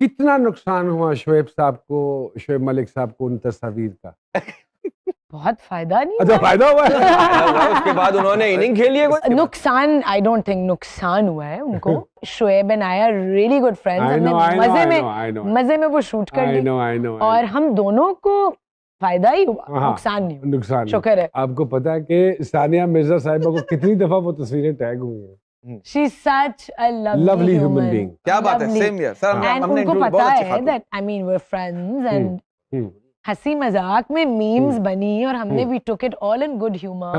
कितना नुकसान हुआ शोएब साहब को, शोएब मलिक साहब को उन तस्वीर का? बहुत फायदा नहीं अच्छा, फायदा हुआ है। उसके बाद उन्होंने इनिंग खेली है कोई? नुकसान, आई डोंट थिंक नुकसान हुआ है उनको। Shoaib and I R really good friends. हमने मजे में वो शूट कर ली और हम दोनों को फायदा ही हुआ, नुकसान नहीं हुआ। नुकसान शुक्र है। आपको पता है कि सानिया मिर्जा साहिबा को कितनी दफा वो तस्वीरें टैग हुई हैं? She's such a lovely human being. क्या बात है, सेम यार सर। And उनको पता है that I mean we're friends and हंसी मजाक में मीम्स बनी और हमने we took it all in good humor.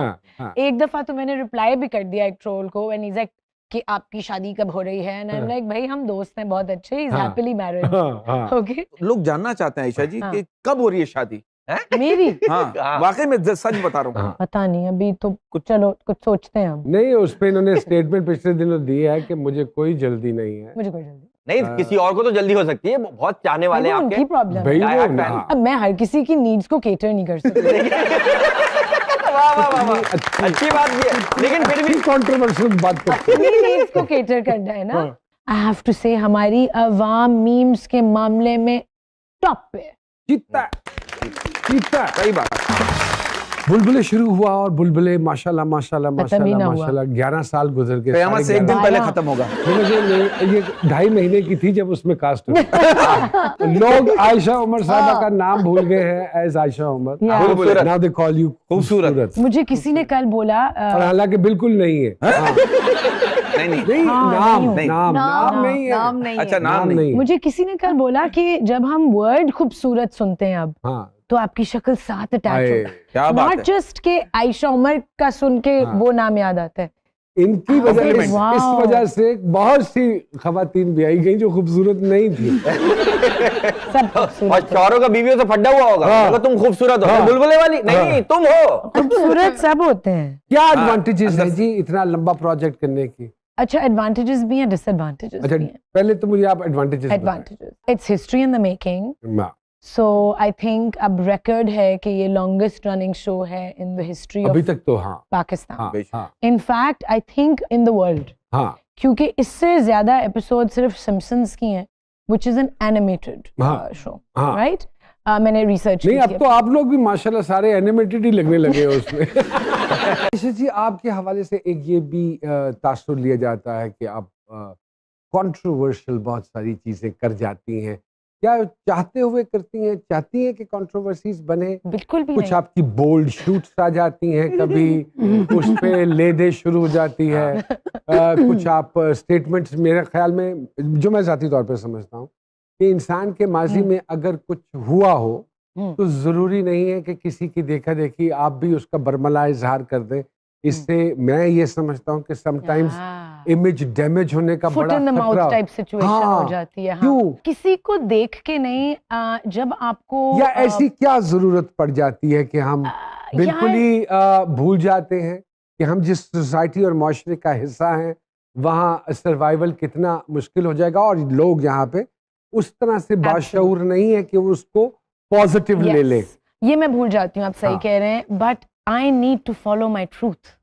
एक दफा तो मैंने रिप्लाई भी कर दिया एक ट्रोल को and he's like कि आपकी शादी कब हो रही है, and I'm like भाई हम दोस्त हैं बहुत अच्छे, he's happily married. Okay. लोग जानना चाहते हैं आयशा जी कि कब हो रही है शादी मेरी? हाँ वाकई में सच बता रहा हूँ। पता नहीं, अभी तो चलो कुछ सोचते हैं हम। नहीं, उस पे इन्होंने स्टेटमेंट पिछले दिनों दिया है कि मुझे कोई जल्दी नहीं है। मुझे कोई जल्दी नहीं, किसी और को तो जल्दी हो सकती है, बहुत चाहने वाले हैं आपके। उनकी प्रॉब्लम। अब मैं हर किसी की नीड्स को केटर नहीं कर सकती। अच्छी बात भी है, लेकिन फिर भी कंट्रोवर्शियल बात करते हैं। नीड्स को केटर करना है ना। आई हैव टू से हमारी अवाम मीम्स के मामले में टॉप पे जीतता सही बात। बुलबुले शुरू हुआ और बुलबुले माशाल्लाह माशाल्लाह माशाल्लाह माशाल्लाह 11 साल गुजर गए। कयामत से एक दिन पहले खत्म होगा। ये 2.5 महीने की थी जब उसमें कास्ट हुई। लोग आयशा उमर साहिबा का नाम भूल गए हैं as Ayesha Umar. Now they call you खूबसूरत। मुझे किसी ने कल बोला, और हालांकि बिल्कुल नहीं है। नहीं, नाम नहीं है। अच्छा, नाम नहीं। मुझे किसी ने कल बोला कि जब हम वर्ड खूबसूरत सुनते हैं अब तो आपकी शक्ल साथ अटैच होता है। नॉट जस्ट के आयशा उमर का सुन के वो नाम याद आता है। इनकी वजह इस वजह से बहुत सी खवातीन भी आई गई जो खूबसूरत नहीं थी। सब खूबसूरत। और शौहरों का बीवियों से फड्डा हुआ होगा, तुम खूबसूरत हो, बुलबुले वाली नहीं, तुम हो खूबसूरत। सब होते हैं। क्या एडवांटेजेस है जी इतना लंबा प्रोजेक्ट करने की? अच्छा, एडवांटेजेस भी हैं, डिसएडवांटेजेस भी हैं। पहले तो मुझे आप advantages it's history in the making. So I think अब रिकॉर्ड है कि ये लॉन्गेस्ट रनिंग शो है इन द हिस्ट्री अभी तक तो Pakistan. In fact I think in the world, क्योंकि इससे ज्यादा एपिसोड सिर्फ सिम्पसन्स की हैं, which is an animated show, right? मैंने रिसर्च नहीं, अब तो आप लोग भी माशाल्लाह सारे एनिमेटेड ही लगने लगे हो उसमें। आयशा जी, आपके हवाले से एक ये भी तासुर लिया जाता है कि आप कंट्रोवर्शियल बहुत सारी चीजें कर जाती हैं। क्या चाहते हुए करती हैं? चाहती हैं कि कंट्रोवर्सीज बने? बिल्कुल भी कुछ नहीं। आपकी बोल्ड शूट्स आ जाती हैं, कभी उस पे ले-दे शुरू हो जाती है। कुछ आप स्टेटमेंट्स, मेरे ख्याल में जो मैं ज़ाती तौर पे समझता हूँ कि इंसान के माजी में अगर कुछ हुआ हो तो जरूरी नहीं है कि किसी की देखा देखी आप भी उसका बरमला इजहार कर दें। इससे मैं ये समझता हूँ कि समटाइम्स इमेज डैमेज होने का बड़ा खतरा टाइप सिचुएशन हो जाती है। क्यों? किसी को देख के नहीं, जब आपको या ऐसी क्या जरूरत पड़ जाती है कि हम बिल्कुल ही भूल जाते हैं कि हम जिस सोसाइटी और माशरे का हिस्सा हैं वहाँ सर्वाइवल कितना मुश्किल हो जाएगा, और लोग यहाँ पे उस तरह से बाशऊर नहीं है कि वो उसको पॉजिटिव ले ले। ये मैं भूल जाती हूँ, आप सही कह रहे हैं, but I need to follow my truth.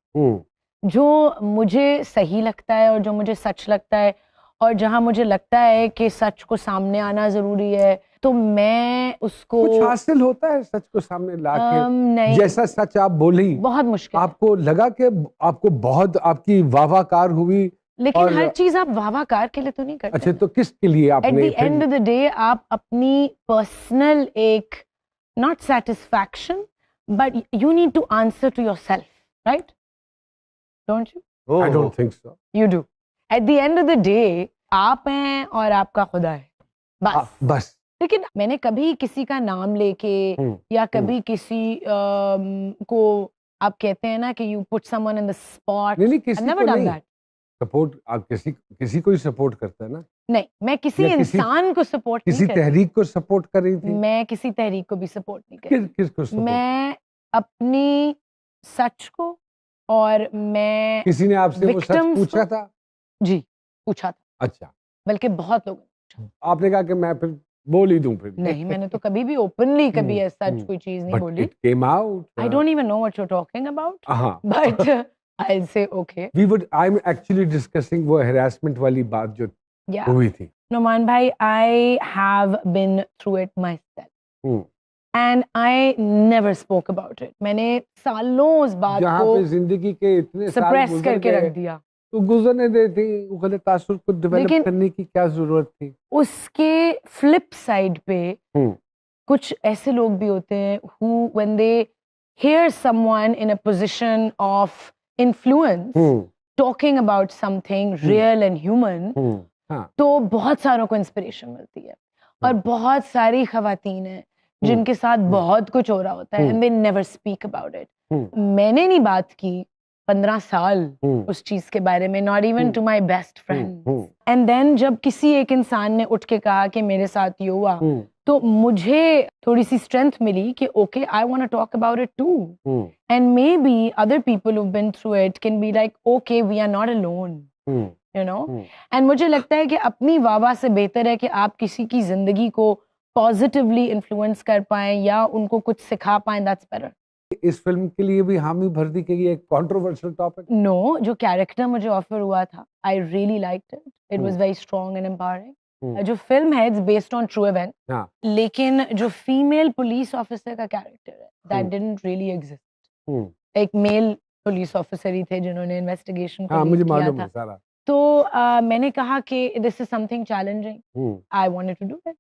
जो मुझे सही लगता है और जो मुझे सच लगता है, और जहां मुझे लगता है कि सच को सामने आना जरूरी है, तो मैं उसको। कुछ हासिल होता है सच को सामने लाके? जैसा सच आप बोली, बहुत मुश्किल। आपको लगा कि आपको बहुत आपकी वाहवाकार हुई, लेकिन हर चीज आप वाहवाकार के लिए तो नहीं करते। अच्छा, तो किसके लिए आपने? At the end of the day आप अपनी पर्सनल एक not satisfaction, but you need to answer to yourself, right? Don't you? I don't think so. You do. At the end of the day, आप हैं और आपका खुदा है, बस। लेकिन मैंने कभी किसी का नाम लेके या कभी किसी को, आप कहते हैं ना कि you put someone in the spot. नहीं, किसी I've never done that. Support आप किसी को ही सपोर्ट करता है ना? नहीं, मैं किसी इंसान को सपोर्ट नहीं करती। किसी तहरीक को सपोर्ट कर रही थी? मैं किसी तहरीक को भी सपोर्ट नहीं कर रही। किसको सपोर्ट? मैं अपनी सच को, और मैं। किसी ने आपसे वो सच पूछा था? जी, पूछा था। अच्छा। बल्कि बहुत लोगों ने। आपने कहा कि मैं फिर बोल ही दूं? फिर नहीं, मैंने तो कभी भी ओपनली कभी ऐसा कोई चीज नहीं बोली। It came out. I don't even know what you're talking about. But I'll say okay. I'm actually discussing वो harassment वाली बात जो हुई थी। Noman bhai, I have been through it myself. And I never spoke about it. मैंने सालों उस बात जहाँ पे जिंदगी के इतने साल सप्रेस करके रख दिया, तो गुजरने देती, वो गलत तासुर को डेवलप करने की क्या जरूरत थी? उसके फ्लिप साइड पे कुछ ऐसे लोग भी होते हैं who when they hear someone in a position of influence talking about something real and human, तो बहुत सारों को इंस्पिरेशन मिलती है। और बहुत सारी खवातीन हैं जिनके साथ बहुत कुछ हो रहा होता है and they never speak about it. मैंने नहीं बात की 15 साल उस चीज के बारे में, not even to my best friends. And then जब किसी एक इंसान ने उठ के कहा कि मेरे साथ ये हुआ, तो मुझे थोड़ी सी स्ट्रेंथ मिली कि okay, I want to talk about it too. And maybe other people who've been through it can be like, okay, we are not alone. You know? And मुझे लगता है कि अपनी वाह से बेहतर है कि आप किसी की जिंदगी को पॉजिटिवली इन्फ्लुएंस कर पाएं या उनको कुछ सिखा पाएं, दैट्स बेटर। इस फिल्म के लिए भी हामी भर्ती के लिए एक कंट्रोवर्शियल टॉपिक? नो, जो कैरेक्टर मुझे ऑफर हुआ था, I really liked it, it was very strong and empowering. जो फिल्म है it's based on true event, लेकिन जो फीमेल पुलिस ऑफिसर का कैरेक्टर है दैट डिडंट रियली एग्जिस्ट। एक मेल पुलिस ऑफिसर ही थे जिन्होंने इन्वेस्टिगेशन को मुझे किया मालूम था। है सारा। तो मैंने कहा कि this is something challenging, I wanted to do it.